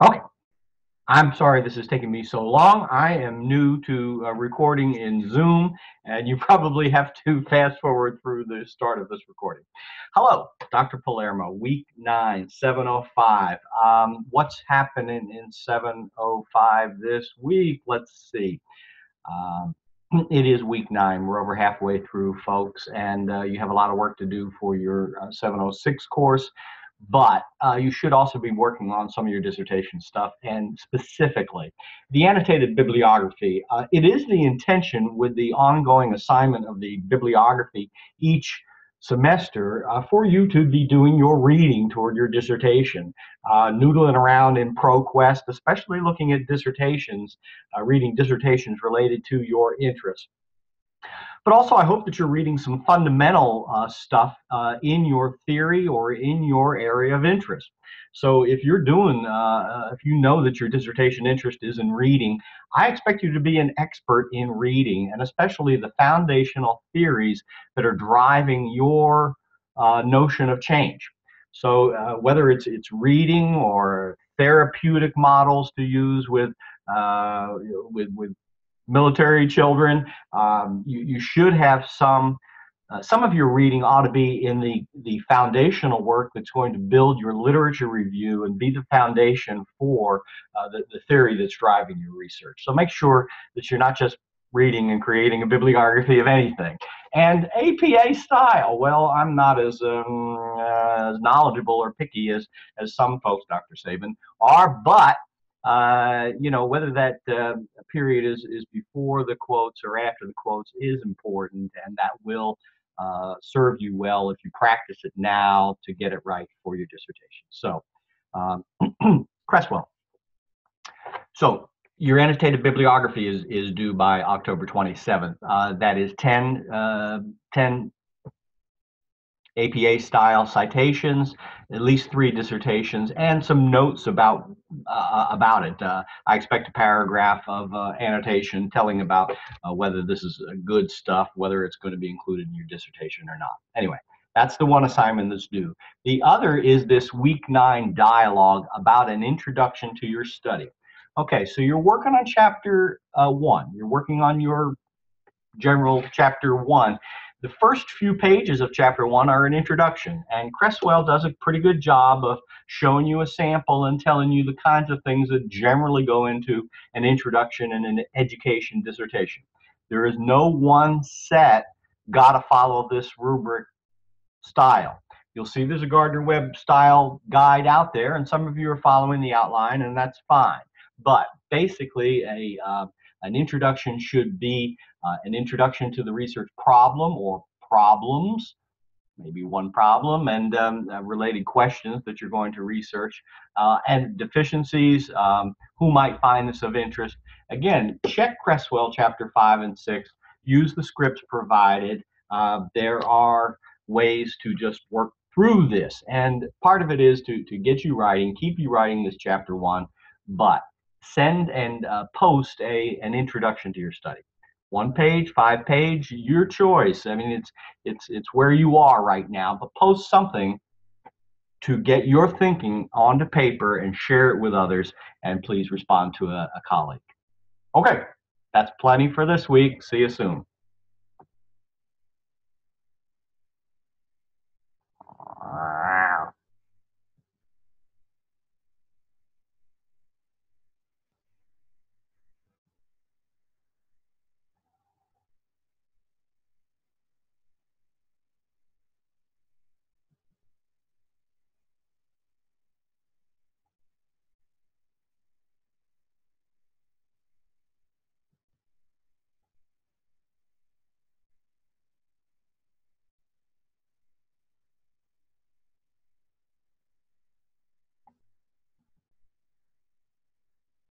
Okay. I'm sorry this is taking me so long. I am new to recording in Zoom, and you probably have to fast forward through the start of this recording. Hello, Dr. Palermo, week 9, 7:05. What's happening in 7:05 this week? Let's see. Um, it is week 9. We're over halfway through, folks, and you have a lot of work to do for your 7:06 course. But you should also be working on some of your dissertation stuff, and specifically the annotated bibliography. It is the intention with the ongoing assignment of the bibliography each semester for you to be doing your reading toward your dissertation, noodling around in ProQuest, especially looking at dissertations, reading dissertations related to your interests. But also, I hope that you're reading some fundamental stuff in your theory or in your area of interest. So if you're doing, if you know that your dissertation interest is in reading, I expect you to be an expert in reading, and especially the foundational theories that are driving your notion of change. So whether it's reading or therapeutic models to use with military children, you should have some of your reading ought to be in the foundational work that's going to build your literature review and be the foundation for the theory that's driving your research. So make sure that you're not just reading and creating a bibliography of anything. And APA style, well, I'm not as knowledgeable or picky as some folks, Dr. Sabin, are, but whether that period is before the quotes or after the quotes is important, and that will serve you well if you practice it now to get it right for your dissertation. So, Cresswell. So, your annotated bibliography is due by October 27th. That is 10 APA style citations, at least 3 dissertations, and some notes about it. I expect a paragraph of annotation telling about whether this is good stuff, whether it's going to be included in your dissertation or not. Anyway, that's the one assignment that's due. The other is this week 9 dialogue about an introduction to your study. Okay, so you're working on chapter 1. You're working on your general chapter 1. The first few pages of chapter 1 are an introduction, and Cresswell does a pretty good job of showing you a sample and telling you the kinds of things that generally go into an introduction and an education dissertation. There is no one set, gotta follow this rubric style. You'll see there's a Gardner-Webb style guide out there, and some of you are following the outline, and that's fine. But basically, an introduction should be an introduction to the research problem or problems, maybe one problem, and related questions that you're going to research, and deficiencies, who might find this of interest. Again, check Cresswell chapter 5 and 6. Use the scripts provided. There are ways to just work through this, and part of it is to get you writing, keep you writing this chapter 1, but send and post an introduction to your study. 1 page, 5 page, your choice. I mean, it's where you are right now, but post something to get your thinking onto paper and share it with others, and please respond to a colleague. Okay, that's plenty for this week. See you soon.